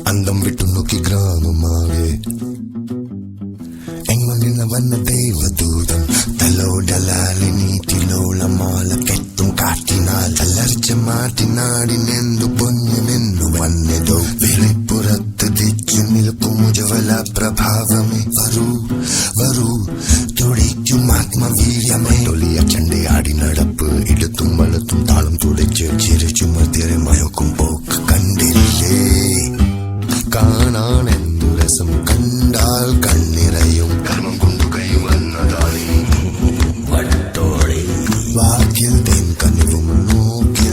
అందం విట్టు నొక్కి గ్రామమాగే എങ്ങുനിന്ന വന്ന ദൈവദൂതം തലോടലാലി നീറ്റിലോളമാല കെട്ടും കാറ്റിനാൽ അലർച്ച മാറ്റിനാടിനെന്തു പൊന്നുമെന്നു വന്നെതോ വിളിപ്പുറത്ത് തിച്ചു നിൽക്കും ഉജ്വല പ്രഭാവമേ വരൂ വരൂ തുടിക്കും ആത്മവീര്യമേ ഒളിയ ചണ്ടയാടി നടപ്പ് ഇടത്തും വലത്തും താളം തുടച്ച് ചിരിച്ചു മധ്യരെ മയക്കും പോക്ക് കണ്ടില്ലേ കാണാനെന്തു രസം കണ്ടാൽ കണ്ണിറയും കർമ്മം കൊണ്ടു കൈവന്നതാളി വട്ടോളി വാക്കിൽ തേൻ കനിവും നോക്കി